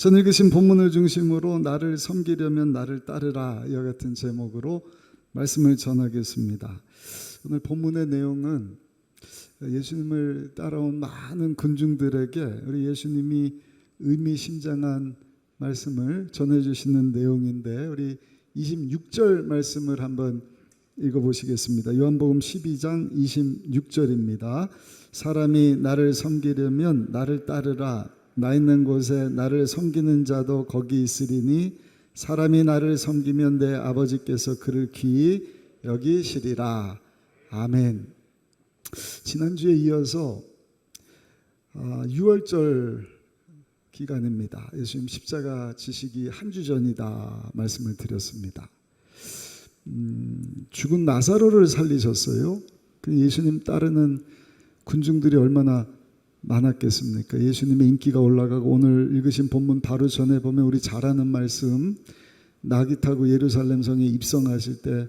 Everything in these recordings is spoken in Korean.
전 읽으신 본문을 중심으로 나를 섬기려면 나를 따르라 이와 같은 제목으로 말씀을 전하겠습니다. 오늘 본문의 내용은 예수님을 따라온 많은 군중들에게 우리 예수님이 의미심장한 말씀을 전해주시는 내용인데, 우리 26절 말씀을 한번 읽어보시겠습니다. 요한복음 12장 26절입니다. 사람이 나를 섬기려면 나를 따르라. 나 있는 곳에 나를 섬기는 자도 거기 있으리니 사람이 나를 섬기면 내 아버지께서 그를 귀히 여기시리라. 아멘. 지난주에 이어서 6월절 기간입니다. 예수님 십자가 지시기 한 주 전이다 말씀을 드렸습니다. 죽은 나사로를 살리셨어요. 그 예수님 따르는 군중들이 얼마나 많았겠습니까? 예수님의 인기가 올라가고, 오늘 읽으신 본문 바로 전에 보면 우리 잘 아는 말씀, 나귀 타고 예루살렘 성에 입성하실 때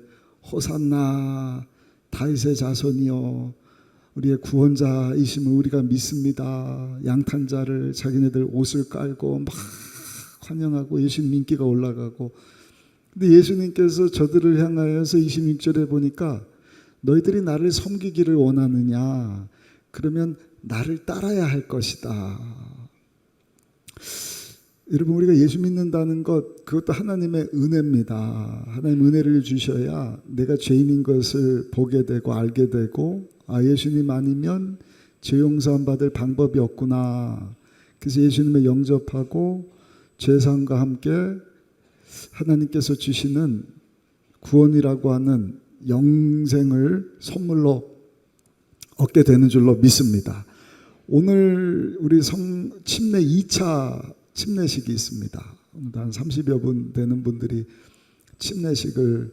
호산나 다윗의 자손이여 우리의 구원자이심을 우리가 믿습니다. 양탄 자를 자기네들 옷을 깔고 막 환영하고 예수님 인기가 올라가고, 근데 예수님께서 저들을 향하여서 26절에 보니까 너희들이 나를 섬기기를 원하느냐? 그러면 나를 따라야 할 것이다. 여러분, 우리가 예수 믿는다는 것, 그것도 하나님의 은혜입니다. 하나님 은혜를 주셔야 내가 죄인인 것을 보게 되고 알게 되고, 예수님 아니면 죄 용서함 받을 방법이 없구나. 그래서 예수님을 영접하고 죄사함과 함께 하나님께서 주시는 구원이라고 하는 영생을 선물로 얻게 되는 줄로 믿습니다. 오늘 우리 침례 2차 침례식이 있습니다. 한 30여 분 되는 분들이 침례식을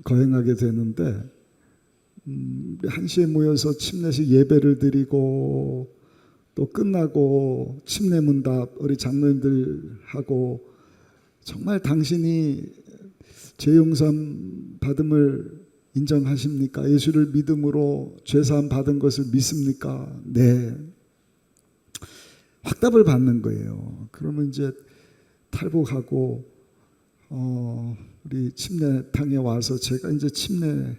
거행하게 되는데, 1시에 모여서 침례식 예배를 드리고 또 끝나고 침례문답 우리 장로님들 하고, 정말 당신이 죄용서함 받음을 인정하십니까? 예수를 믿음으로 죄사함 받은 것을 믿습니까? 네. 확답을 받는 거예요. 그러면 이제 탈북하고 우리 침례탕에 와서 제가 이제 침례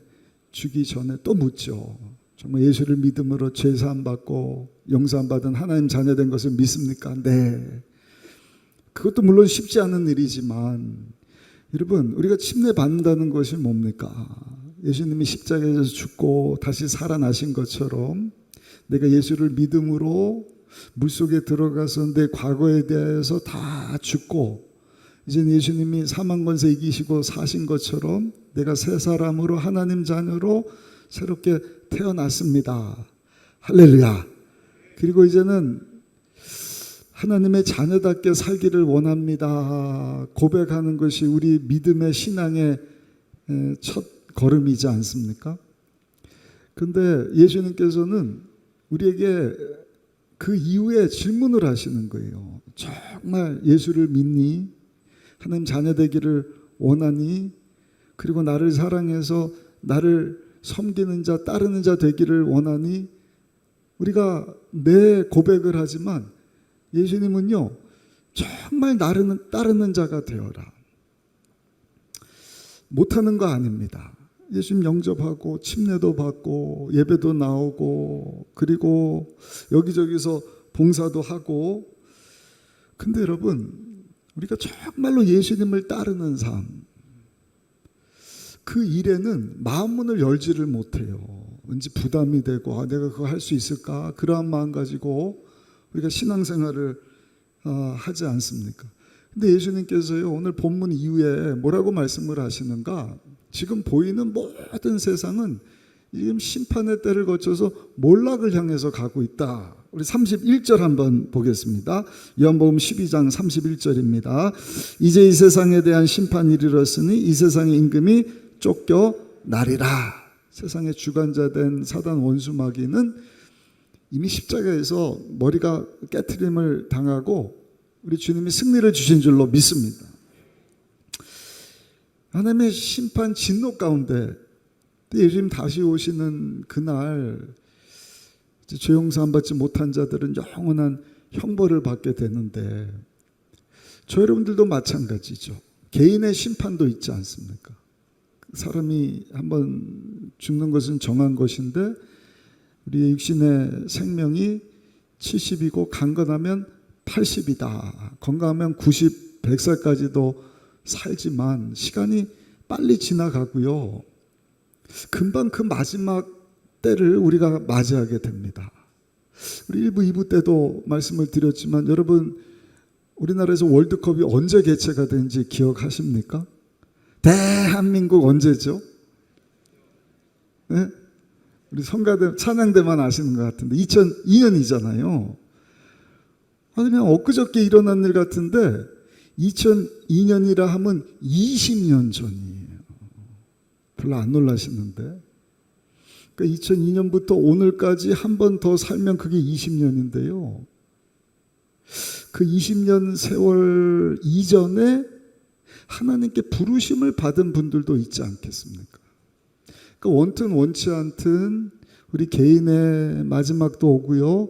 주기 전에 또 묻죠. 정말 예수를 믿음으로 죄사함 받고 용서함 받은 하나님 자녀된 것을 믿습니까? 네. 그것도 물론 쉽지 않은 일이지만, 여러분, 우리가 침례 받는다는 것이 뭡니까? 예수님이 십자가에서 죽고 다시 살아나신 것처럼 내가 예수를 믿음으로 물속에 들어가서 내 과거에 대해서 다 죽고, 이제 예수님이 사망 권세 이기시고 사신 것처럼 내가 새 사람으로 하나님 자녀로 새롭게 태어났습니다. 할렐루야. 그리고 이제는 하나님의 자녀답게 살기를 원합니다. 고백하는 것이 우리 믿음의 신앙의 첫 걸음이지 않습니까? 그런데 예수님께서는 우리에게 그 이후에 질문을 하시는 거예요. 정말 예수를 믿니? 하나님 자녀 되기를 원하니? 그리고 나를 사랑해서 나를 섬기는 자, 따르는 자 되기를 원하니? 우리가 내 고백을 하지만 예수님은요, 정말 나를 따르는 자가 되어라. 못하는 거 아닙니다. 예수님 영접하고 침례도 받고 예배도 나오고 그리고 여기저기서 봉사도 하고, 근데 여러분, 우리가 정말로 예수님을 따르는 삶, 그 일에는 마음문을 열지를 못해요. 왠지 부담이 되고 내가 그거 할 수 있을까? 그러한 마음 가지고 우리가 신앙생활을 하지 않습니까? 근데 예수님께서요, 오늘 본문 이후에 뭐라고 말씀을 하시는가? 지금 보이는 모든 세상은 지금 심판의 때를 거쳐서 몰락을 향해서 가고 있다. 우리 31절 한번 보겠습니다. 요한복음 12장 31절입니다. 이제 이 세상에 대한 심판이 이르렀으니 이 세상의 임금이 쫓겨나리라. 세상의 주관자 된 사단 원수 마귀는 이미 십자가에서 머리가 깨트림을 당하고 우리 주님이 승리를 주신 줄로 믿습니다. 하나님의 심판 진노 가운데 예수님 다시 오시는 그날 죄 용서 안 받지 못한 자들은 영원한 형벌을 받게 되는데, 저 여러분들도 마찬가지죠. 개인의 심판도 있지 않습니까? 사람이 한번 죽는 것은 정한 것인데, 우리의 육신의 생명이 70이고 강건하면 80이다. 건강하면 90, 100살까지도 살지만 시간이 빨리 지나가고요. 금방 그 마지막 때를 우리가 맞이하게 됩니다. 우리 1부, 2부 때도 말씀을 드렸지만, 여러분 우리나라에서 월드컵이 언제 개최가 된지 기억하십니까? 대한민국 언제죠? 네? 우리 성가대, 찬양대만 아시는 것 같은데 2002년이잖아요. 그냥 엊그저께 일어난 일 같은데 2002년이라 하면 20년 전이에요. 별로 안 놀라시는데, 그러니까 2002년부터 오늘까지 한 번 더 살면 그게 20년인데요. 그 20년 세월 이전에 하나님께 부르심을 받은 분들도 있지 않겠습니까? 그러니까 원튼 원치 않든 우리 개인의 마지막도 오고요,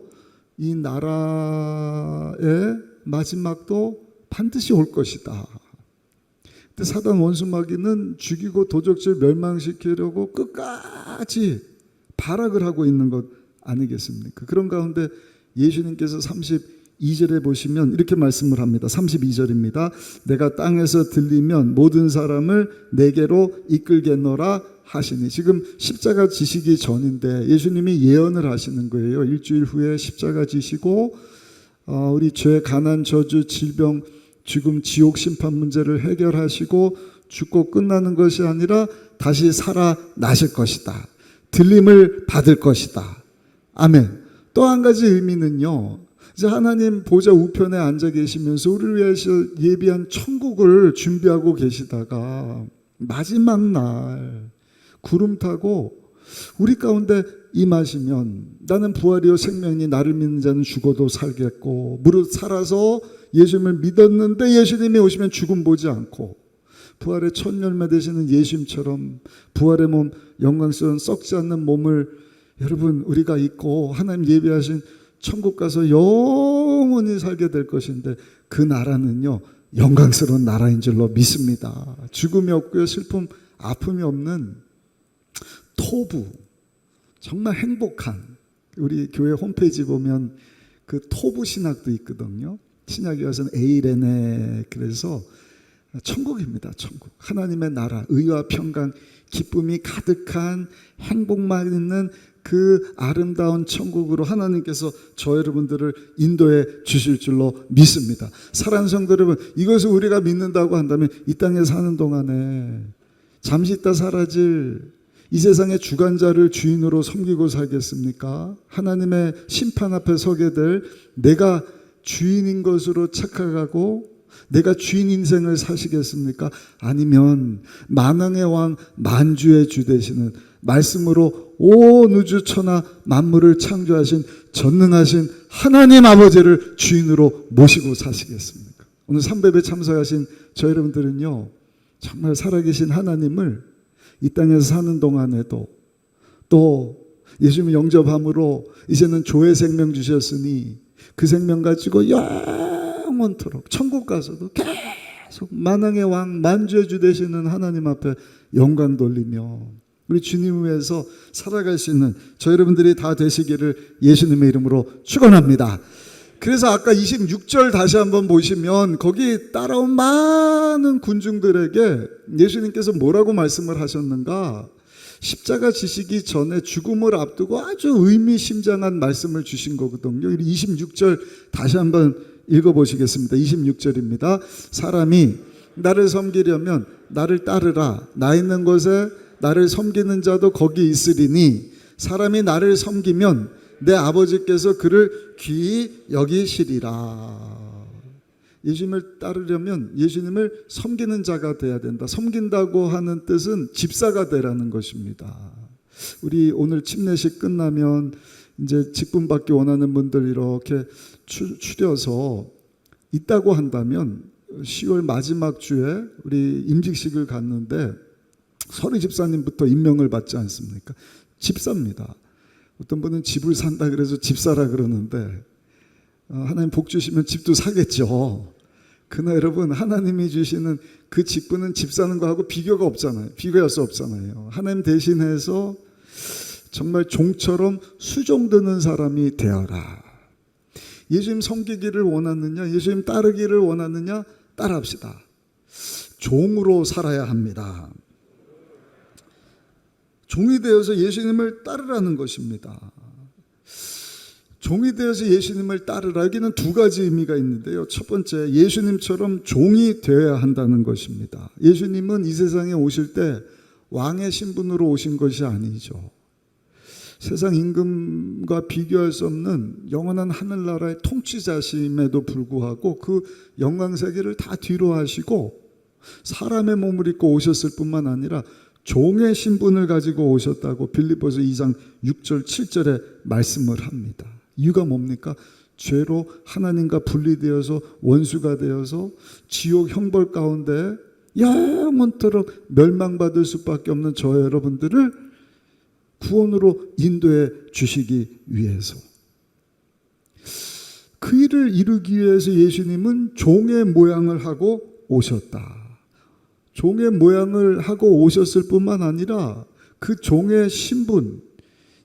이 나라의 마지막도 반드시 올 것이다. 근데 사단 원수마귀는 죽이고 도적질 멸망시키려고 끝까지 발악을 하고 있는 것 아니겠습니까? 그런 가운데 예수님께서 32절에 보시면 이렇게 말씀을 합니다. 32절입니다. 내가 땅에서 들리면 모든 사람을 내게로 이끌겠노라 하시니. 지금 십자가 지시기 전인데 예수님이 예언을 하시는 거예요. 일주일 후에 십자가 지시고 우리 죄, 가난, 저주, 질병, 죽음, 지옥 심판 문제를 해결하시고 죽고 끝나는 것이 아니라 다시 살아나실 것이다. 들림을 받을 것이다. 아멘. 또 한 가지 의미는요, 이제 하나님 보좌 우편에 앉아 계시면서 우리를 위해서 예비한 천국을 준비하고 계시다가 마지막 날 구름 타고 우리 가운데 임하시면, 나는 부활이요 생명이니 나를 믿는 자는 죽어도 살겠고, 무릇 살아서 예수님을 믿었는데 예수님이 오시면 죽음 보지 않고 부활의 첫 열매 되시는 예수님처럼 부활의 몸, 영광스러운 썩지 않는 몸을 여러분 우리가 입고 하나님 예비하신 천국 가서 영원히 살게 될 것인데, 그 나라는요 영광스러운 나라인 줄로 믿습니다. 죽음이 없고요, 슬픔, 아픔이 없는 토부, 정말 행복한, 우리 교회 홈페이지 보면 그 토부 신학도 있거든요. 신약에 와서는 에이레네, 그래서 천국입니다. 천국. 하나님의 나라, 의와 평강, 기쁨이 가득한 행복만 있는 그 아름다운 천국으로 하나님께서 저 여러분들을 인도해 주실 줄로 믿습니다. 사랑하는 성도 여러분, 이것을 우리가 믿는다고 한다면 이 땅에 사는 동안에 잠시 있다 사라질 이 세상의 주관자를 주인으로 섬기고 살겠습니까? 하나님의 심판 앞에 서게 될 내가 주인인 것으로 착각하고 내가 주인 인생을 사시겠습니까? 아니면 만왕의 왕, 만주의 주 되시는 말씀으로 온 우주 천하 만물을 창조하신 전능하신 하나님 아버지를 주인으로 모시고 사시겠습니까? 오늘 300에 참석하신 저 여러분들은요, 정말 살아계신 하나님을 이 땅에서 사는 동안에도, 또 예수님 영접함으로 이제는 조의 생명 주셨으니 그 생명 가지고 영원토록 천국 가서도 계속 만왕의 왕, 만주의 주 되시는 하나님 앞에 영광 돌리며 우리 주님 위해서 살아갈 수 있는 저 여러분들이 다 되시기를 예수님의 이름으로 축원합니다. 그래서 아까 26절 다시 한번 보시면 거기 따라온 많은 군중들에게 예수님께서 뭐라고 말씀을 하셨는가? 십자가 지시기 전에 죽음을 앞두고 아주 의미심장한 말씀을 주신 거거든요. 26절 다시 한번 읽어보시겠습니다. 26절입니다. 사람이 나를 섬기려면 나를 따르라. 나 있는 곳에 나를 섬기는 자도 거기 있으리니 사람이 나를 섬기면 내 아버지께서 그를 귀히 여기시리라. 예수님을 따르려면 예수님을 섬기는 자가 돼야 된다. 섬긴다고 하는 뜻은 집사가 되라는 것입니다. 우리 오늘 침례식 끝나면 이제 직분 받기 원하는 분들 이렇게 추려서 있다고 한다면 10월 마지막 주에 우리 임직식을 갔는데 서리 집사님부터 임명을 받지 않습니까? 집사입니다. 어떤 분은 집을 산다 그래서 집 사라 그러는데 하나님 복 주시면 집도 사겠죠. 그러나 여러분, 하나님이 주시는 그 직분은 집 사는 거하고 비교가 없잖아요. 비교할 수 없잖아요. 하나님 대신해서 정말 종처럼 수종드는 사람이 되어라. 예수님 섬기기를 원하느냐, 예수님 따르기를 원하느냐, 따라합시다. 종으로 살아야 합니다. 종이 되어서 예수님을 따르라는 것입니다. 종이 되어서 예수님을 따르라. 여기는 두 가지 의미가 있는데요. 첫 번째, 예수님처럼 종이 되어야 한다는 것입니다. 예수님은 이 세상에 오실 때 왕의 신분으로 오신 것이 아니죠. 세상 임금과 비교할 수 없는 영원한 하늘나라의 통치자심에도 불구하고 그 영광세계를 다 뒤로 하시고 사람의 몸을 입고 오셨을 뿐만 아니라 종의 신분을 가지고 오셨다고 빌립보서 2장 6절 7절에 말씀을 합니다. 이유가 뭡니까? 죄로 하나님과 분리되어서 원수가 되어서 지옥 형벌 가운데 영원토록 멸망받을 수밖에 없는 저 여러분들을 구원으로 인도해 주시기 위해서, 그 일을 이루기 위해서 예수님은 종의 모양을 하고 오셨다. 종의 모양을 하고 오셨을 뿐만 아니라 그 종의 신분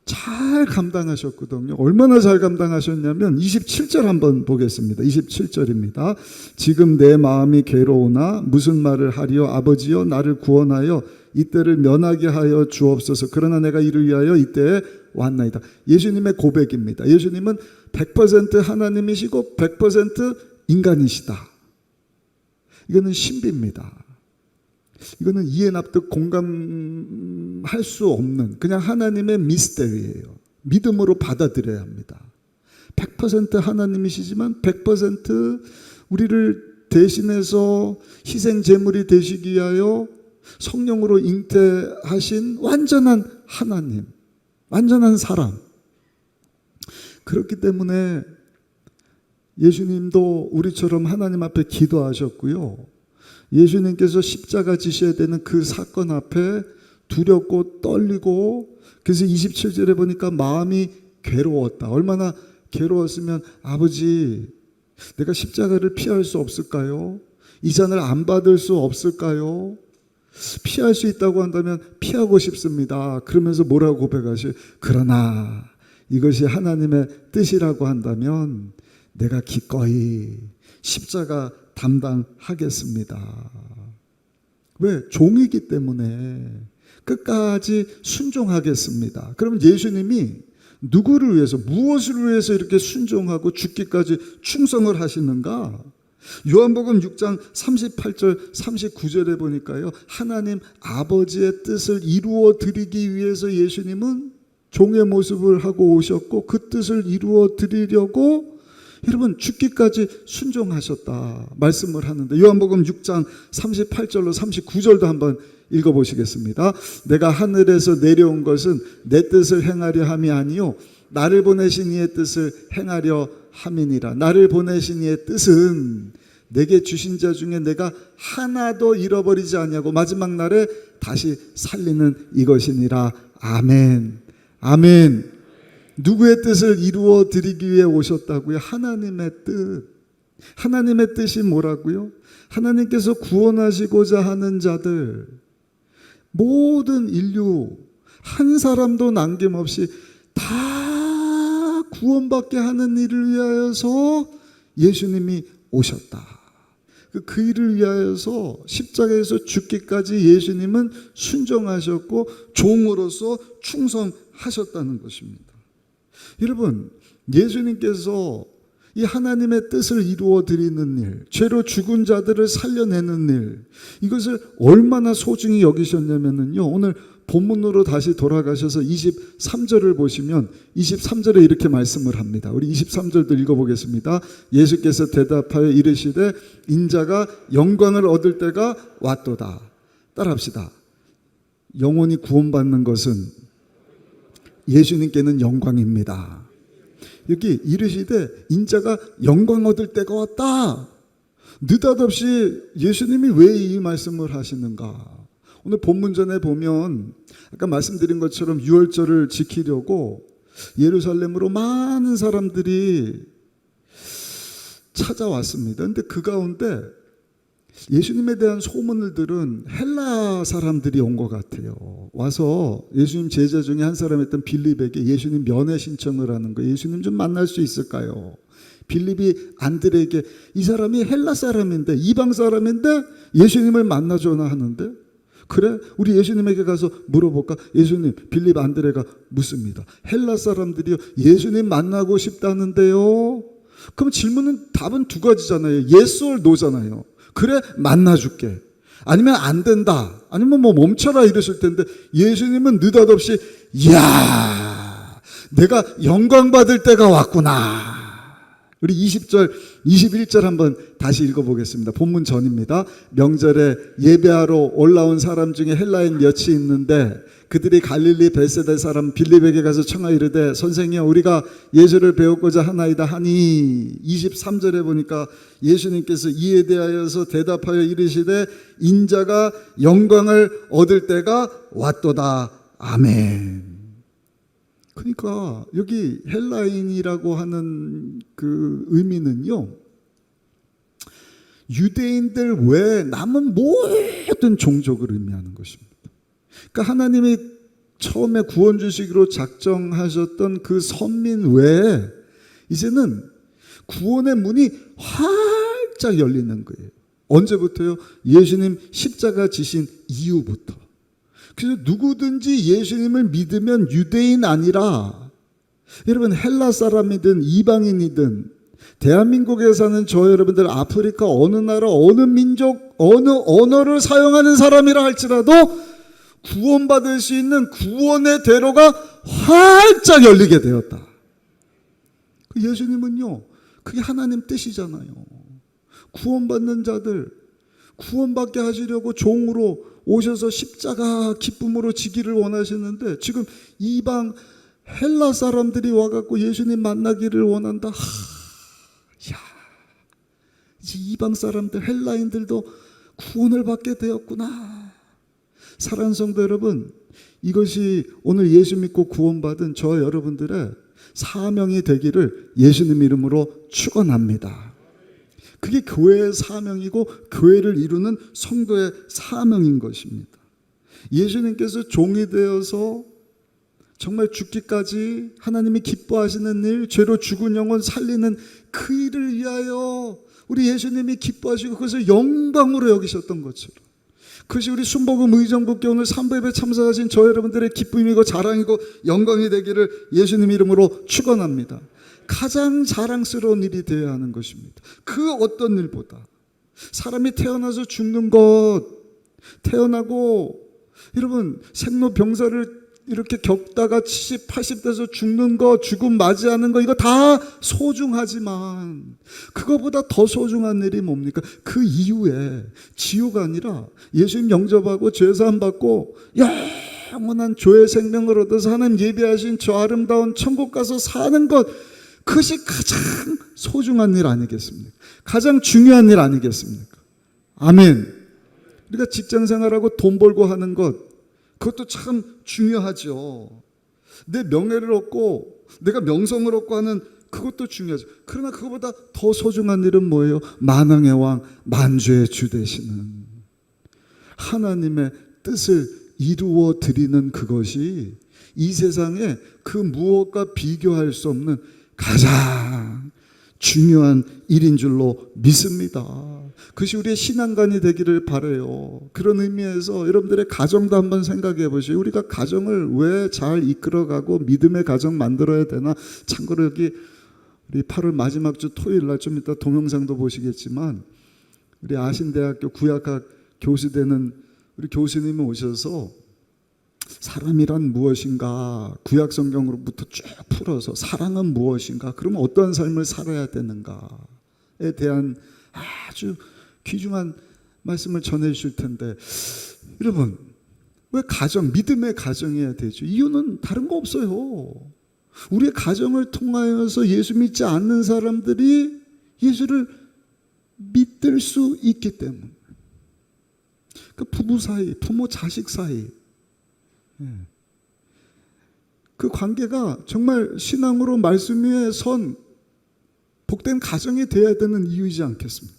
잘 감당하셨거든요. 얼마나 잘 감당하셨냐면 27절 한번 보겠습니다. 27절입니다. 지금 내 마음이 괴로우나 무슨 말을 하리요? 아버지여, 나를 구원하여 이때를 면하게 하여 주옵소서. 그러나 내가 이를 위하여 이때에 왔나이다. 예수님의 고백입니다. 예수님은 100% 하나님이시고 100% 인간이시다. 이거는 신비입니다. 이거는 이해 납득 공감할 수 없는 그냥 하나님의 미스테리예요. 믿음으로 받아들여야 합니다. 100% 하나님이시지만 100% 우리를 대신해서 희생 제물이 되시기 위하여 성령으로 잉태하신 완전한 하나님, 완전한 사람. 그렇기 때문에 예수님도 우리처럼 하나님 앞에 기도하셨고요. 예수님께서 십자가 지셔야 되는 그 사건 앞에 두렵고 떨리고, 그래서 27절에 보니까 마음이 괴로웠다. 얼마나 괴로웠으면, 아버지, 내가 십자가를 피할 수 없을까요? 이 잔을 안 받을 수 없을까요? 피할 수 있다고 한다면 피하고 싶습니다. 그러면서 뭐라고 고백하시요? 그러나 이것이 하나님의 뜻이라고 한다면 내가 기꺼이 십자가 담당하겠습니다. 왜? 종이기 때문에 끝까지 순종하겠습니다. 그럼 예수님이 누구를 위해서, 무엇을 위해서 이렇게 순종하고 죽기까지 충성을 하시는가? 요한복음 6장 38절 39절에 보니까요, 하나님 아버지의 뜻을 이루어 드리기 위해서 예수님은 종의 모습을 하고 오셨고, 그 뜻을 이루어 드리려고 여러분 죽기까지 순종하셨다 말씀을 하는데, 요한복음 6장 38절로 39절도 한번 읽어보시겠습니다. 내가 하늘에서 내려온 것은 내 뜻을 행하려 함이 아니요 나를 보내신 이의 뜻을 행하려 함이니라. 나를 보내신 이의 뜻은 내게 주신 자 중에 내가 하나도 잃어버리지 아니하고 마지막 날에 다시 살리는 이것이니라. 아멘. 아멘. 누구의 뜻을 이루어 드리기 위해 오셨다고요? 하나님의 뜻. 하나님의 뜻이 뭐라고요? 하나님께서 구원하시고자 하는 자들, 모든 인류 한 사람도 남김없이 다 구원받게 하는 일을 위하여서 예수님이 오셨다. 그 일을 위하여서 십자가에서 죽기까지 예수님은 순종하셨고 종으로서 충성하셨다는 것입니다. 여러분, 예수님께서 이 하나님의 뜻을 이루어 드리는 일, 죄로 죽은 자들을 살려내는 일, 이것을 얼마나 소중히 여기셨냐면요, 오늘 본문으로 다시 돌아가셔서 23절을 보시면 23절에 이렇게 말씀을 합니다. 우리 23절도 읽어보겠습니다. 예수께서 대답하여 이르시되 인자가 영광을 얻을 때가 왔도다. 따라합시다. 영혼이 구원받는 것은 예수님께는 영광입니다. 여기 이르시되 인자가 영광 얻을 때가 왔다. 느닷없이 예수님이 왜 이 말씀을 하시는가? 오늘 본문전에 보면 아까 말씀드린 것처럼 유월절을 지키려고 예루살렘으로 많은 사람들이 찾아왔습니다. 근데 그 가운데 예수님에 대한 소문을 들은 헬라 사람들이 온 것 같아요. 와서 예수님 제자 중에 한 사람이었던 빌립에게 예수님 면회 신청을 하는 거예요. 예수님 좀 만날 수 있을까요? 빌립이 안드레에게 이 사람이 헬라 사람인데, 이방 사람인데 예수님을 만나줘나 하는데, 그래? 우리 예수님에게 가서 물어볼까? 예수님, 빌립 안드레가 묻습니다. 헬라 사람들이요, 예수님 만나고 싶다는데요. 그럼 답은 두 가지잖아요. yes or no잖아요. 그래, 만나줄게. 아니면 안 된다. 아니면 뭐 멈춰라 이랬을 텐데, 예수님은 느닷없이 이야, 내가 영광 받을 때가 왔구나. 우리 20절, 21절 한번 다시 읽어보겠습니다. 본문 전입니다. 명절에 예배하러 올라온 사람 중에 헬라인 몇이 있는데 그들이 갈릴리 벳세다 사람 빌립에게 가서 청하 이르되 선생이여 우리가 예수를 배우고자 하나이다 하니 23절에 보니까 예수님께서 이에 대하여서 대답하여 이르시되 인자가 영광을 얻을 때가 왔도다. 아멘. 그러니까 여기 헬라인이라고 하는 그 의미는요, 유대인들 외에 남은 모든 종족을 의미하는 것입니다. 그러니까 하나님이 처음에 구원 주시기로 작정하셨던 그 선민 외에 이제는 구원의 문이 활짝 열리는 거예요. 언제부터요? 예수님 십자가 지신 이후부터. 그래서 누구든지 예수님을 믿으면 유대인 아니라, 여러분 헬라 사람이든 이방인이든 대한민국에 사는 저 여러분들 아프리카 어느 나라 어느 민족 어느 언어를 사용하는 사람이라 할지라도 구원받을 수 있는 구원의 대로가 활짝 열리게 되었다. 예수님은요, 그게 하나님 뜻이잖아요. 구원받는 자들 구원받게 하시려고 종으로 오셔서 십자가 기쁨으로 지기를 원하시는데 지금 이방 헬라 사람들이 와갖고 예수님 만나기를 원한다. 야, 이제 이방 사람들 헬라인들도 구원을 받게 되었구나. 사랑하는 성도 여러분, 이것이 오늘 예수 믿고 구원받은 저 여러분들의 사명이 되기를 예수님 이름으로 축원합니다. 그게 교회의 사명이고 교회를 이루는 성도의 사명인 것입니다. 예수님께서 종이 되어서 정말 죽기까지 하나님이 기뻐하시는 일, 죄로 죽은 영혼 살리는 그 일을 위하여 우리 예수님이 기뻐하시고 그것을 영광으로 여기셨던 것처럼, 그것이 우리 순복음 의정부께 오늘 3부 예배 참석하신 저 여러분들의 기쁨이고 자랑이고 영광이 되기를 예수님 이름으로 축원합니다. 가장 자랑스러운 일이 되어야 하는 것입니다. 그 어떤 일보다 사람이 태어나서 죽는 것, 태어나고 여러분 생로병사를 이렇게 겪다가 70, 80 돼서 죽는 거, 죽음 맞이하는 거, 이거 다 소중하지만 그거보다 더 소중한 일이 뭡니까? 그 이후에 지옥 아니라 예수님 영접하고 죄사함 받고 영원한 조의 생명을 얻어서 하나님 예비하신 저 아름다운 천국 가서 사는 것, 그것이 가장 소중한 일 아니겠습니까? 가장 중요한 일 아니겠습니까? 아멘. 우리가 직장 생활하고 돈 벌고 하는 것, 그것도 참 중요하죠. 내 명예를 얻고 내가 명성을 얻고 하는 그것도 중요하죠. 그러나 그것보다 더 소중한 일은 뭐예요? 만왕의 왕 만주의 주 되시는 하나님의 뜻을 이루어 드리는 그것이 이 세상에 그 무엇과 비교할 수 없는 가장 중요한 일인 줄로 믿습니다. 그것이 우리의 신앙관이 되기를 바라요. 그런 의미에서 여러분들의 가정도 한번 생각해 보시죠. 우리가 가정을 왜 잘 이끌어가고 믿음의 가정 만들어야 되나. 참고로 여기 우리 8월 마지막 주 토요일 날 좀 이따 동영상도 보시겠지만 우리 아신대학교 구약학 교수 되는 우리 교수님이 오셔서 사람이란 무엇인가, 구약 성경으로부터 쭉 풀어서 사랑은 무엇인가, 그러면 어떤 삶을 살아야 되는가에 대한 아주 귀중한 말씀을 전해 주실 텐데, 여러분 왜 가정, 믿음의 가정이어야 되죠? 이유는 다른 거 없어요. 우리의 가정을 통하여서 예수 믿지 않는 사람들이 예수를 믿을 수 있기 때문에. 그 부부 사이, 부모 자식 사이, 그 관계가 정말 신앙으로 말씀 위에 선 복된 가정이 되어야 되는 이유이지 않겠습니까?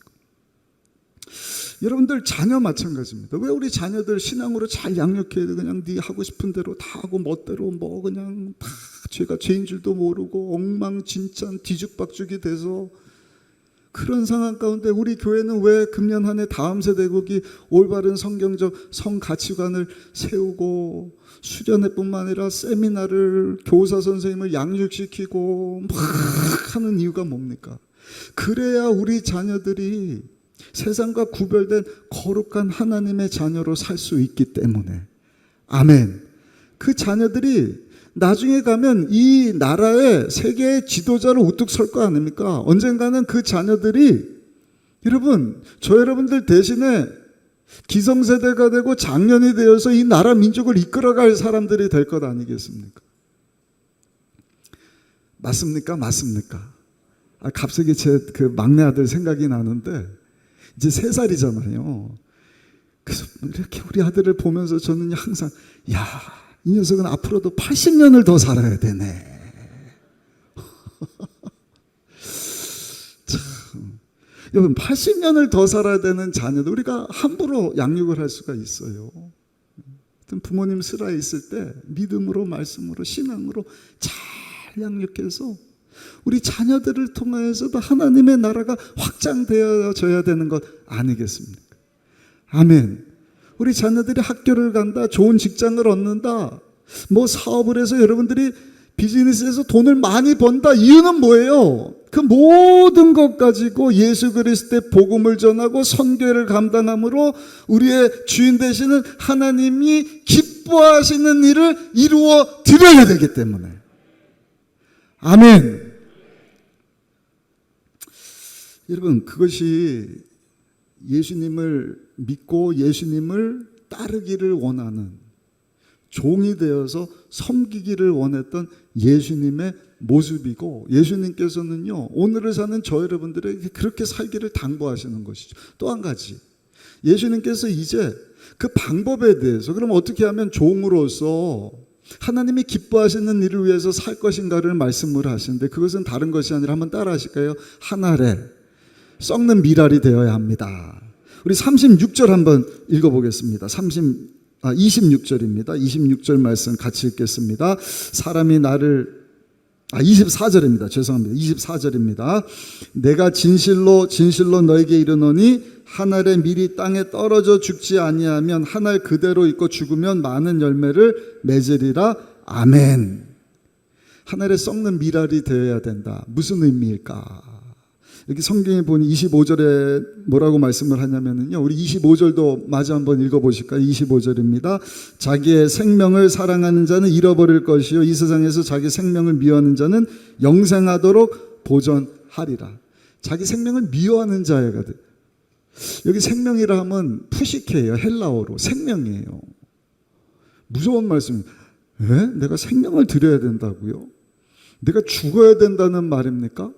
여러분들 자녀 마찬가지입니다. 왜 우리 자녀들 신앙으로 잘 양육해야 돼? 그냥 네 하고 싶은 대로 다 하고 멋대로 뭐 그냥 다 죄가 죄인 줄도 모르고 엉망진창 뒤죽박죽이 돼서 그런 상황 가운데 우리 교회는 왜 금년 한 해 다음 세대국이 올바른 성경적 성 가치관을 세우고 수련회뿐만 아니라 세미나를 교사 선생님을 양육시키고 막 하는 이유가 뭡니까? 그래야 우리 자녀들이 세상과 구별된 거룩한 하나님의 자녀로 살 수 있기 때문에. 아멘. 그 자녀들이 나중에 가면 이 나라의 세계의 지도자로 우뚝 설 거 아닙니까? 언젠가는 그 자녀들이 여러분, 저 여러분들 대신에 기성세대가 되고 장년이 되어서 이 나라 민족을 이끌어갈 사람들이 될 것 아니겠습니까? 맞습니까? 맞습니까? 갑자기 제 그 막내 아들 생각이 나는데 이제 3살이잖아요. 그래서 이렇게 우리 아들을 보면서 저는 항상 야, 이 녀석은 앞으로도 80년을 더 살아야 되네. 참, 여러분 80년을 더 살아야 되는 자녀도 우리가 함부로 양육을 할 수가 있어요. 부모님 슬하에 있을 때 믿음으로 말씀으로 신앙으로 잘 양육해서 우리 자녀들을 통하여서도 하나님의 나라가 확장되어져야 되는 것 아니겠습니까? 아멘. 우리 자녀들이 학교를 간다, 좋은 직장을 얻는다, 뭐 사업을 해서 여러분들이 비즈니스에서 돈을 많이 번다. 이유는 뭐예요? 그 모든 것 가지고 예수 그리스도의 복음을 전하고 선교를 감당함으로 우리의 주인 되시는 하나님이 기뻐하시는 일을 이루어 드려야 되기 때문에. 아멘. 여러분, 그것이 예수님을 믿고 예수님을 따르기를 원하는 종이 되어서 섬기기를 원했던 예수님의 모습이고, 예수님께서는요 오늘을 사는 저 여러분들에게 그렇게 살기를 당부하시는 것이죠. 또 한 가지, 예수님께서 이제 그 방법에 대해서 그럼 어떻게 하면 종으로서 하나님이 기뻐하시는 일을 위해서 살 것인가를 말씀을 하시는데, 그것은 다른 것이 아니라 한번 따라 하실까요? 한 알에 썩는 미랄이 되어야 합니다. 우리 36절 한번 읽어보겠습니다. 26절입니다. 26절 말씀 같이 읽겠습니다. 사람이 나를 24절입니다. 죄송합니다. 24절입니다. 내가 진실로 진실로 너에게 이르노니 한 알의 밀이 땅에 떨어져 죽지 아니하면 한 알 그대로 있고 죽으면 많은 열매를 맺으리라. 아멘. 한 알에 썩는 미랄이 되어야 된다. 무슨 의미일까? 여기 성경에 보니 25절에 뭐라고 말씀을 하냐면요, 우리 25절도 마저 한번 읽어보실까요? 25절입니다. 자기의 생명을 사랑하는 자는 잃어버릴 것이요 이 세상에서 자기 생명을 미워하는 자는 영생하도록 보존하리라. 자기 생명을 미워하는 자가 돼. 여기 생명이라 하면 푸시케예요. 헬라어로 생명이에요. 무서운 말씀입니다. 왜? 내가 생명을 드려야 된다고요? 내가 죽어야 된다는 말입니까?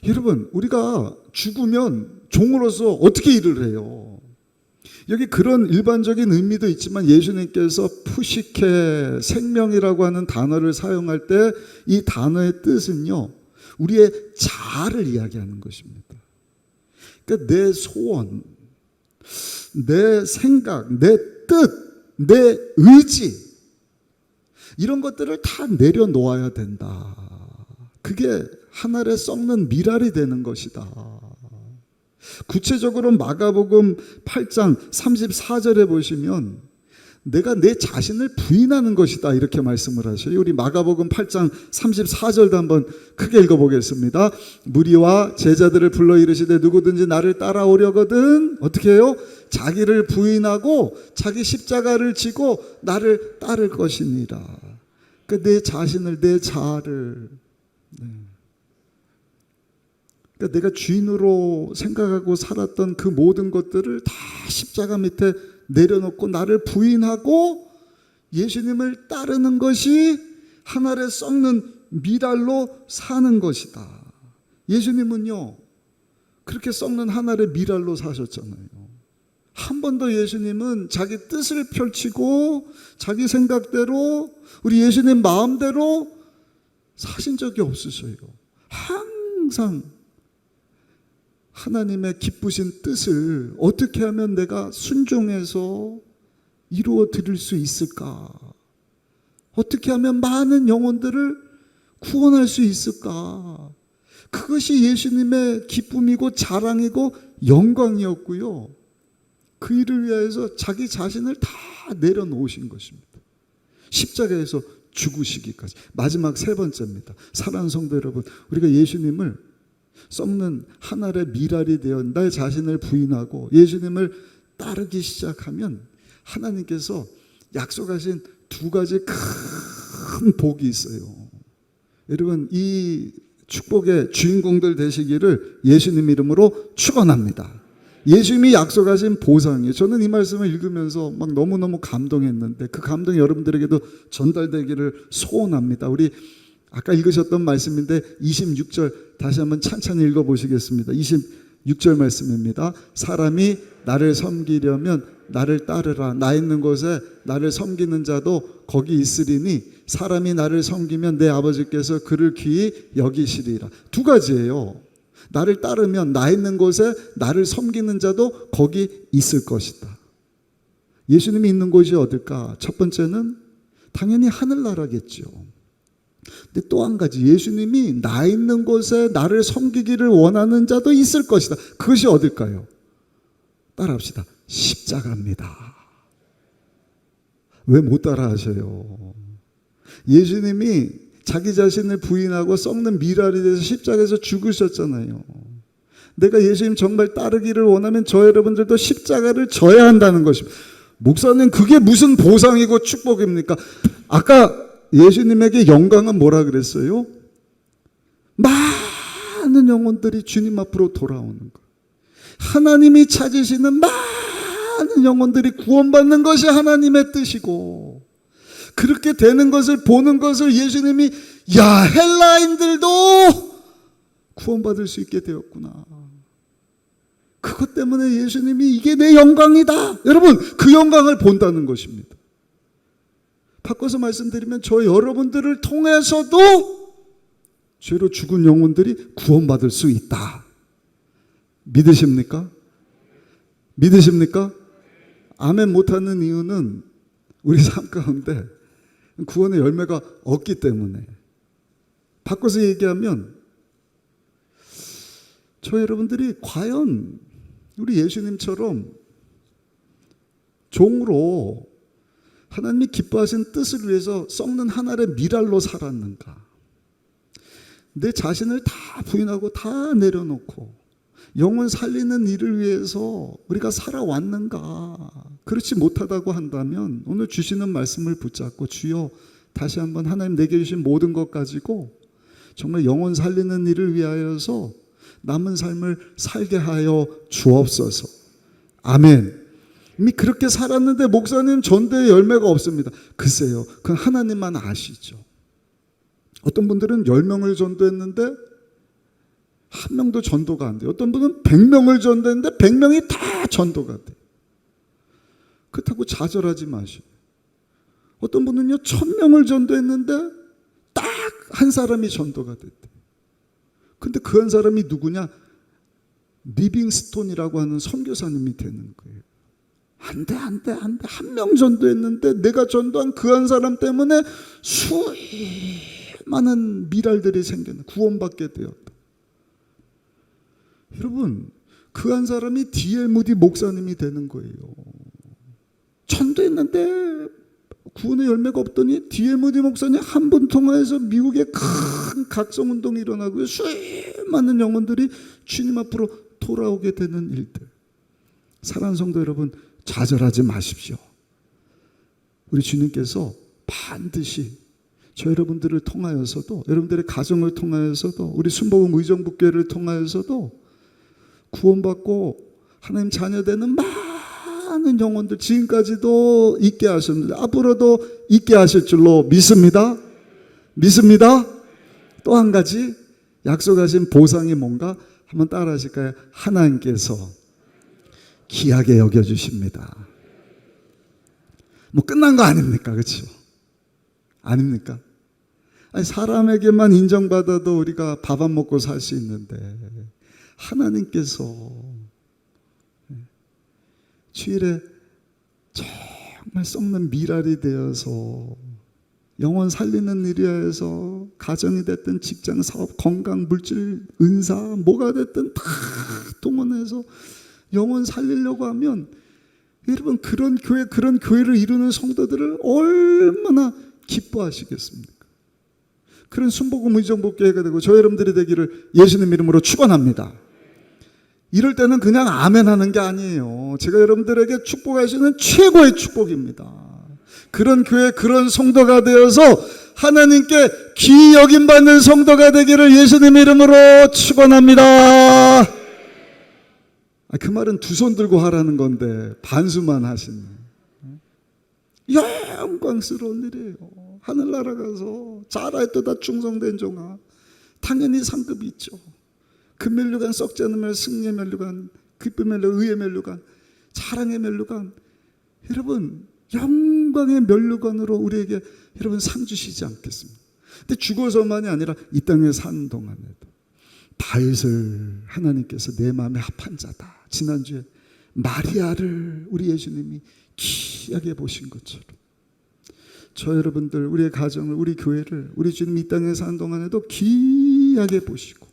여러분, 우리가 죽으면 종으로서 어떻게 일을 해요? 여기 그런 일반적인 의미도 있지만 예수님께서 푸시케, 생명이라고 하는 단어를 사용할 때 이 단어의 뜻은요, 우리의 자아를 이야기하는 것입니다. 그러니까 내 소원, 내 생각, 내 뜻, 내 의지, 이런 것들을 다 내려놓아야 된다. 그게 한 알에 썩는 미랄이 되는 것이다. 구체적으로 마가복음 8장 34절에 보시면 내가 내 자신을 부인하는 것이다 이렇게 말씀을 하셔요. 우리 마가복음 8장 34절도 한번 크게 읽어보겠습니다. 무리와 제자들을 불러 이르시되 누구든지 나를 따라오려거든 어떻게 해요? 자기를 부인하고 자기 십자가를 지고 나를 따를 것이니라. 그러니까 내 자신을, 내 자아를, 그러니까 내가 주인으로 생각하고 살았던 그 모든 것들을 다 십자가 밑에 내려놓고 나를 부인하고 예수님을 따르는 것이 한 알에 썩는 미랄로 사는 것이다. 예수님은요 그렇게 썩는 한 알의 미랄로 사셨잖아요. 한 번도 예수님은 자기 뜻을 펼치고 자기 생각대로 우리 예수님 마음대로 사신 적이 없으셔요. 항상 하나님의 기쁘신 뜻을 어떻게 하면 내가 순종해서 이루어 드릴 수 있을까? 어떻게 하면 많은 영혼들을 구원할 수 있을까? 그것이 예수님의 기쁨이고 자랑이고 영광이었고요. 그 일을 위하여서 자기 자신을 다 내려놓으신 것입니다. 십자가에서 죽으시기까지. 마지막 세 번째입니다. 사랑하는 성도 여러분, 우리가 예수님을 썩는 한 알의 밀알이 되어 내 자신을 부인하고 예수님을 따르기 시작하면 하나님께서 약속하신 두 가지 큰 복이 있어요. 여러분, 이 축복의 주인공들 되시기를 예수님 이름으로 축원합니다. 예수님이 약속하신 보상이에요. 저는 이 말씀을 읽으면서 막 너무너무 감동했는데 그 감동이 여러분들에게도 전달되기를 소원합니다. 우리 아까 읽으셨던 말씀인데 26절 다시 한번 찬찬히 읽어보시겠습니다. 26절 말씀입니다. 사람이 나를 섬기려면 나를 따르라. 나 있는 곳에 나를 섬기는 자도 거기 있으리니 사람이 나를 섬기면 내 아버지께서 그를 귀히 여기시리라. 두 가지예요. 나를 따르면 나 있는 곳에 나를 섬기는 자도 거기 있을 것이다. 예수님이 있는 곳이 어딜까? 첫 번째는 당연히 하늘나라겠죠. 근데 또 한 가지, 예수님이 나 있는 곳에 나를 섬기기를 원하는 자도 있을 것이다. 그것이 어딜까요? 따라합시다. 십자가입니다. 왜 못 따라 하셔요? 예수님이 자기 자신을 부인하고 썩는 밀알이 돼서 십자가에서 죽으셨잖아요. 내가 예수님 정말 따르기를 원하면 저 여러분들도 십자가를 져야 한다는 것입니다. 목사님, 그게 무슨 보상이고 축복입니까? 아까 예수님에게 영광은 뭐라 그랬어요? 많은 영혼들이 주님 앞으로 돌아오는 것. 하나님이 찾으시는 많은 영혼들이 구원받는 것이 하나님의 뜻이고, 그렇게 되는 것을 보는 것을 예수님이 야, 헬라인들도 구원받을 수 있게 되었구나. 그것 때문에 예수님이 이게 내 영광이다. 여러분, 그 영광을 본다는 것입니다. 바꿔서 말씀드리면 저 여러분들을 통해서도 죄로 죽은 영혼들이 구원받을 수 있다. 믿으십니까? 믿으십니까? 아멘 못하는 이유는 우리 삶 가운데 구원의 열매가 없기 때문에. 바꿔서 얘기하면 저 여러분들이 과연 우리 예수님처럼 종으로 하나님이 기뻐하신 뜻을 위해서 썩는 한 알의 밀알로 살았는가? 내 자신을 다 부인하고 다 내려놓고 영혼 살리는 일을 위해서 우리가 살아왔는가? 그렇지 못하다고 한다면 오늘 주시는 말씀을 붙잡고 주여 다시 한번 하나님 내게 주신 모든 것 가지고 정말 영혼 살리는 일을 위하여서 남은 삶을 살게 하여 주옵소서. 아멘. 이미 그렇게 살았는데 목사님 전도의 열매가 없습니다. 글쎄요, 그건 하나님만 아시죠. 어떤 분들은 10명을 전도했는데 한 명도 전도가 안 돼요. 어떤 분은 100명을 전도했는데 100명이 다 전도가 돼요. 그렇다고 좌절하지 마시고, 어떤 분은요 1000명을 전도했는데 딱 한 사람이 전도가 됐대요. 근데 그 한 사람이 누구냐? 리빙스톤이라고 하는 선교사님이 되는 거예요. 안 돼. 한 명 전도했는데 내가 전도한 그 한 사람 때문에 수많은 밀알들이 생겼네. 구원받게 되었다. 여러분, 그 한 사람이 D.L. 무디 목사님이 되는 거예요. 전도했는데 구원의 열매가 없더니 D.L. 무디 목사님 한 분 통하여서 미국에 큰 각성운동이 일어나고요. 수많은 영혼들이 주님 앞으로 돌아오게 되는 일들. 사랑하는 성도 여러분, 좌절하지 마십시오. 우리 주님께서 반드시 저 여러분들을 통하여서도, 여러분들의 가정을 통하여서도, 우리 순복음 의정부교회를 통하여서도 구원받고 하나님 자녀되는 많은 영혼들 지금까지도 있게 하셨는데 앞으로도 있게 하실 줄로 믿습니다. 믿습니다. 또 한 가지 약속하신 보상이 뭔가 한번 따라 하실까요? 하나님께서 귀하게 여겨주십니다. 뭐 끝난 거 아닙니까? 그렇죠? 아닙니까? 아니, 사람에게만 인정받아도 우리가 밥 안 먹고 살 수 있는데 하나님께서 주일에 정말 썩는 미랄이 되어서 영혼 살리는 일이야 해서 가정이 됐든 직장, 사업, 건강, 물질, 은사 뭐가 됐든 다 동원해서 영혼 살리려고 하면 여러분 그런 교회를 이루는 성도들을 얼마나 기뻐하시겠습니까? 그런 순복음 의정복교회가 되고 저 여러분들이 되기를 예수님 이름으로 축원합니다. 이럴 때는 그냥 아멘 하는 게 아니에요. 제가 여러분들에게 축복할 수 있는 최고의 축복입니다. 그런 교회, 그런 성도가 되어서 하나님께 귀히 여김받는 성도가 되기를 예수님 이름으로 축원합니다. 그 말은 두 손 들고 하라는 건데 반수만 하시네. 영광스러운 일이에요. 하늘나라 가서 자라했도다 충성된 종아. 당연히 상급이 있죠. 금면류관, 썩지 않은 면, 승리의 면류관, 기쁨의 면류관, 의의 면류관, 사랑의 면류관. 여러분 영광의 면류관으로 우리에게 여러분 상 주시지 않겠습니까? 근데 죽어서만이 아니라 이 땅에 사는 동안에도 다윗을 하나님께서 내 마음에 합한 자다. 지난주에 마리아를 우리 예수님이 귀하게 보신 것처럼 저 여러분들, 우리의 가정을, 우리 교회를 우리 주님 이 땅에 사는 동안에도 귀하게 보시고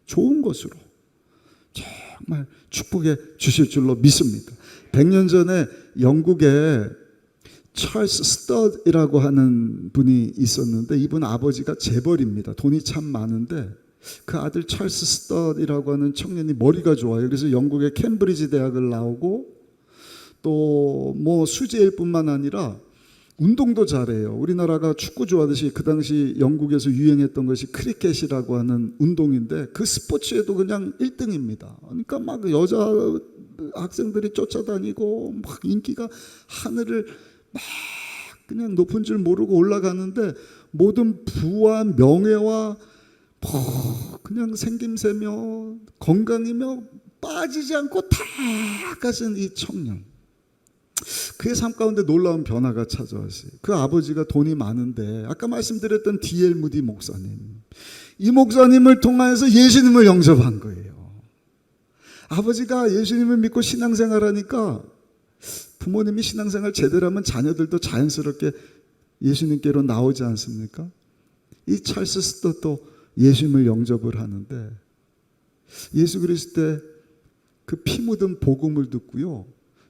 좋은 것으로 정말 축복해 주실 줄로 믿습니다. 100년 전에 영국에 찰스 스터드이라고 하는 분이 있었는데 이분 아버지가 재벌입니다. 돈이 참 많은데 그 아들 찰스 스터드이라고 하는 청년이 머리가 좋아요. 그래서 영국의 캠브리지 대학을 나오고 또 뭐 수재일 뿐만 아니라 운동도 잘해요. 우리나라가 축구 좋아하듯이 그 당시 영국에서 유행했던 것이 크리켓이라고 하는 운동인데 그 스포츠에도 그냥 1등입니다. 그러니까 막 여자 학생들이 쫓아다니고 막 인기가 하늘을 막 그냥 높은 줄 모르고 올라가는데 모든 부와 명예와 그냥 생김새며 건강이며 빠지지 않고 다 가진 이 청년, 그의 삶 가운데 놀라운 변화가 찾아왔어요. 그 아버지가 돈이 많은데 아까 말씀드렸던 D.L. 무디 목사님, 이 목사님을 통해서 예수님을 영접한 거예요. 아버지가 예수님을 믿고 신앙생활하니까 부모님이 신앙생활 제대로 하면 자녀들도 자연스럽게 예수님께로 나오지 않습니까? 이 찰스 스터도 예수님을 영접을 하는데 예수 그리스도의 그 피 묻은 복음을 듣고요,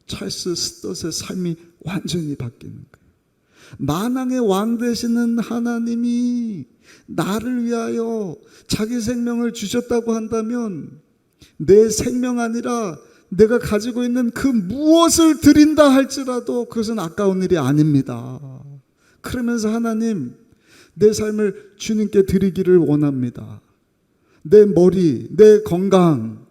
찰스 스터의 삶이 완전히 바뀌는 거예요. 만왕의 왕 되시는 하나님이 나를 위하여 자기 생명을 주셨다고 한다면 내 생명 아니라 내가 가지고 있는 그 무엇을 드린다 할지라도 그것은 아까운 일이 아닙니다. 그러면서 하나님, 내 삶을 주님께 드리기를 원합니다. 내 머리, 내 건강,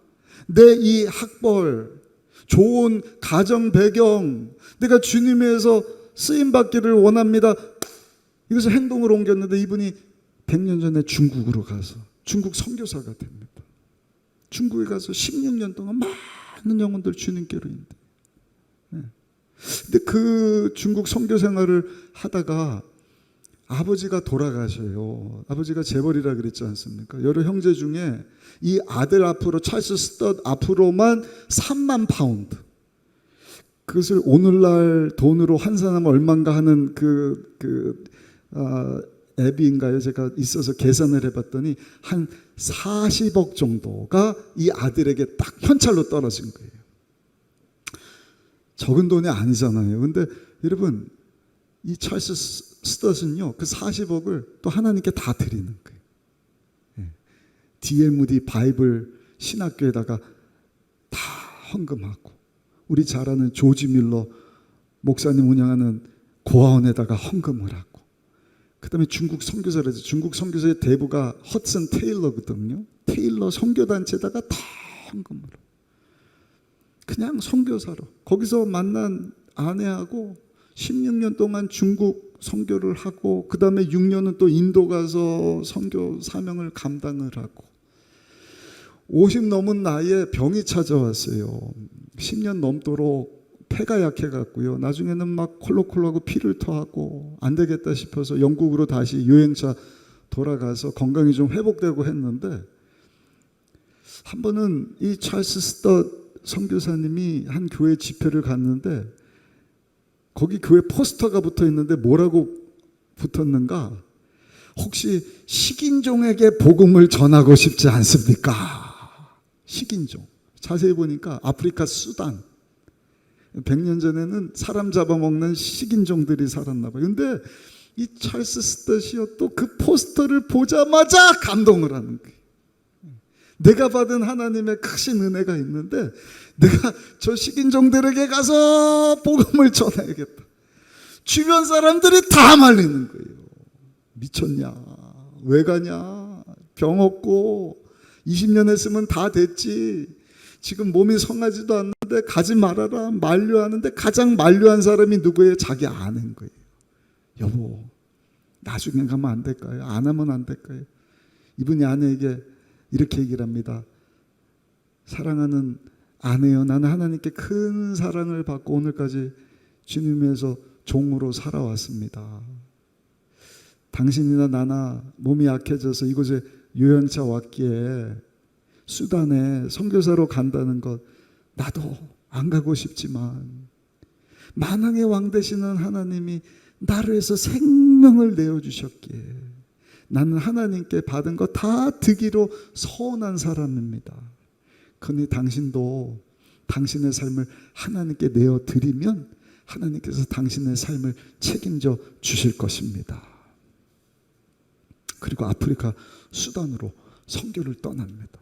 내 이 학벌, 좋은 가정 배경, 내가 주님에서 쓰임받기를 원합니다. 이것을 행동으로 옮겼는데 이분이 100년 전에 중국으로 가서 중국 선교사가 됩니다. 중국에 가서 16년 동안 많은 영혼들 주님께로 인도해요. 근데 그 중국 선교 생활을 하다가 아버지가 돌아가셔요. 아버지가 재벌이라 그랬지 않습니까? 여러 형제 중에 이 아들 앞으로, 찰스 스터드 앞으로만 3만 파운드. 그것을 오늘날 돈으로 환산하면 얼마인가 하는 앱인가요? 제가 있어서 계산을 해봤더니 한 40억 정도가 이 아들에게 딱 현찰로 떨어진 거예요. 적은 돈이 아니잖아요. 근데 여러분, 이 찰스 스터슨요, 그 40억을 또 하나님께 다 드리는 거예요. D.L. 무디 바이블 신학교에다가 다 헌금하고, 우리 잘 아는 조지 밀러 목사님 운영하는 고아원에다가 헌금을 하고, 그 다음에 중국 선교사를 해서 중국 선교사의 대부가 허슨 테일러거든요. 테일러 선교단체에다가 다 헌금을 하고, 그냥 선교사로 거기서 만난 아내하고 16년 동안 중국 선교를 하고, 그 다음에 6년은 또 인도 가서 선교 사명을 감당을 하고, 50 넘은 나이에 병이 찾아왔어요. 10년 넘도록 폐가 약해갔고요. 나중에는 막 콜록콜록하고 피를 토하고 안 되겠다 싶어서 영국으로 다시 여행차 돌아가서 건강이 좀 회복되고 했는데, 한 번은 이 찰스 스터 선교사님이 한 교회 집회를 갔는데 거기 교회 포스터가 붙어 있는데 뭐라고 붙었는가? 혹시 식인종에게 복음을 전하고 싶지 않습니까? 식인종. 자세히 보니까 아프리카 수단. 100년 전에는 사람 잡아먹는 식인종들이 살았나 봐요. 근데 이 찰스 스터시어 또 그 포스터를 보자마자 감동을 하는 거예요. 내가 받은 하나님의 크신 은혜가 있는데 내가 저 식인종들에게 가서 복음을 전해야겠다. 주변 사람들이 다 말리는 거예요. 미쳤냐? 왜 가냐? 병 없고 20년 했으면 다 됐지. 지금 몸이 성하지도 않는데 가지 말아라 만류하는데 가장 만류한 사람이 누구예요? 자기 아는 거예요. 여보, 나중에 가면 안 될까요? 안 하면 안 될까요? 이분이 아내에게 이렇게 얘기를 합니다. 사랑하는 아내여, 나는 하나님께 큰 사랑을 받고 오늘까지 주님에서 종으로 살아왔습니다. 당신이나 나나 몸이 약해져서 이곳에 요양차 왔기에 수단에 선교사로 간다는 것 나도 안 가고 싶지만 만왕의 왕 되시는 하나님이 나를 위해서 생명을 내어주셨기에 나는 하나님께 받은 거 다 득이로 서운한 사람입니다. 그러니 당신도 당신의 삶을 하나님께 내어드리면 하나님께서 당신의 삶을 책임져 주실 것입니다. 그리고 아프리카 수단으로 선교를 떠납니다.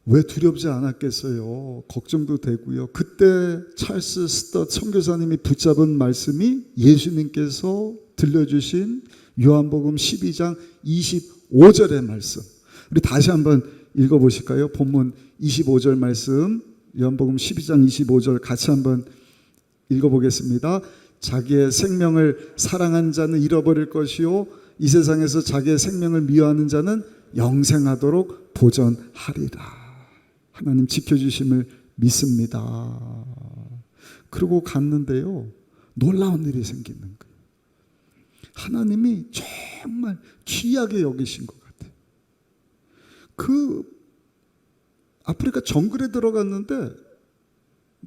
왜 두렵지 않았겠어요? 걱정도 되고요. 그때 찰스 스tott 선교사님이 붙잡은 말씀이 예수님께서 들려주신 요한복음 12장 25절의 말씀. 우리 다시 한번 읽어보실까요? 본문 25절 말씀, 요한복음 12장 25절 같이 한번 읽어보겠습니다. 자기의 생명을 사랑한 자는 잃어버릴 것이요 이 세상에서 자기의 생명을 미워하는 자는 영생하도록 보전하리라. 하나님 지켜주심을 믿습니다. 그러고 갔는데요, 놀라운 일이 생기는 거예요. 하나님이 정말 귀하게 여기신 것 같아요. 그 아프리카 정글에 들어갔는데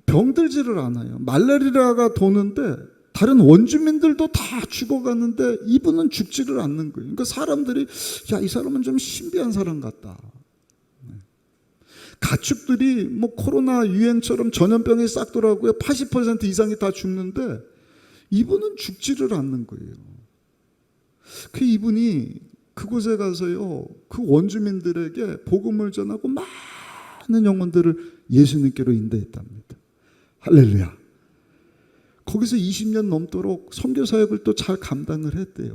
병들지를 않아요. 말라리아가 도는데 다른 원주민들도 다 죽어가는데 이분은 죽지를 않는 거예요. 그러니까 사람들이 야, 이 사람은 좀 신비한 사람 같다. 가축들이 뭐 코로나 유행처럼 전염병이 싹 돌아오고요. 80% 이상이 다 죽는데 이분은 죽지를 않는 거예요. 그 이분이 그곳에 가서요, 그 원주민들에게 복음을 전하고 많은 영혼들을 예수님께로 인도했답니다. 할렐루야. 거기서 20년 넘도록 선교 사역을 또 잘 감당을 했대요.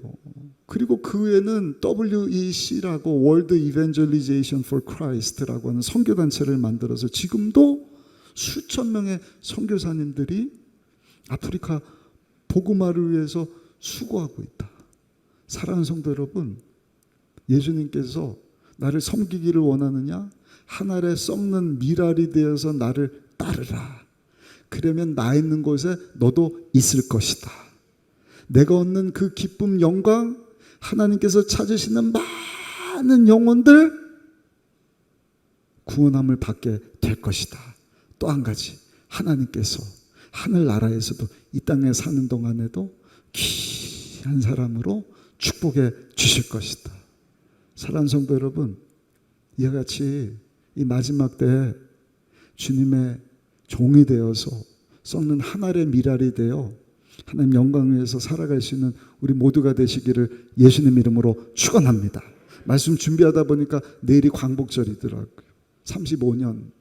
그리고 그 후에는 WEC라고 World Evangelization for Christ라고 하는 선교단체를 만들어서 지금도 수천 명의 선교사님들이 아프리카 복음화를 위해서 수고하고 있다. 사랑하는 성도 여러분, 예수님께서 나를 섬기기를 원하느냐? 한 알에 썩는 밀알이 되어서 나를 따르라. 그러면 나 있는 곳에 너도 있을 것이다. 내가 얻는 그 기쁨, 영광, 하나님께서 찾으시는 많은 영혼들 구원함을 받게 될 것이다. 또 한 가지, 하나님께서 하늘나라에서도 이 땅에 사는 동안에도 귀한 사람으로 축복해 주실 것이다. 사랑하는 성도 여러분, 이와 같이 이 마지막 때에 주님의 종이 되어서 썩는 한 알의 밀알이 되어 하나님 영광을 위해서 살아갈 수 있는 우리 모두가 되시기를 예수님 이름으로 축원합니다. 말씀 준비하다 보니까 내일이 광복절이더라고요. 35년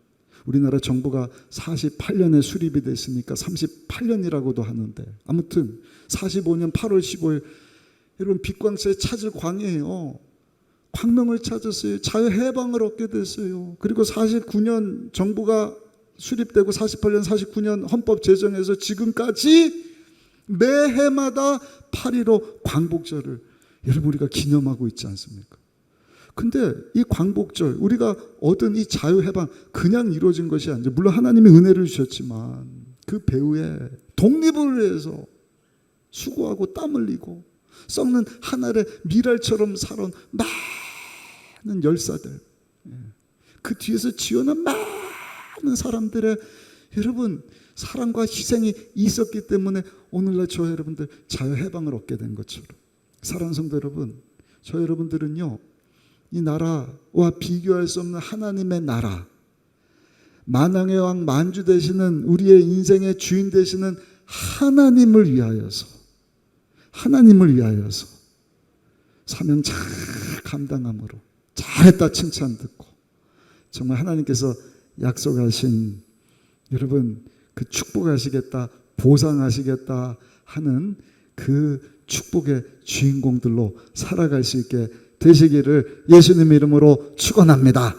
우리나라 정부가 48년에 수립이 됐으니까 38년이라고도 하는데, 아무튼 45년 8월 15일 여러분 빛광채 찾을 광이에요. 광명을 찾았어요. 자유해방을 얻게 됐어요. 그리고 49년 정부가 수립되고 48년 49년 헌법 제정해서 지금까지 매해마다 8.15 광복절을 여러분 우리가 기념하고 있지 않습니까? 근데 이 광복절, 우리가 얻은 이 자유해방 그냥 이루어진 것이 아니죠. 물론 하나님이 은혜를 주셨지만 그 배후에 독립을 위해서 수고하고 땀 흘리고 썩는 한 알의 밀알처럼 살아온 많은 열사들, 그 뒤에서 지어난 많은 사람들의 여러분 사랑과 희생이 있었기 때문에 오늘날 저 여러분들 자유해방을 얻게 된 것처럼, 사랑하는 성도 여러분, 저 여러분들은요 이 나라와 비교할 수 없는 하나님의 나라, 만왕의 왕 만주 되시는 우리의 인생의 주인 되시는 하나님을 위하여서 사명 잘 감당함으로 잘했다 칭찬 듣고 정말 하나님께서 약속하신 여러분 그 축복하시겠다 보상하시겠다 하는 그 축복의 주인공들로 살아갈 수 있게 되시기를 예수님 이름으로 축원합니다.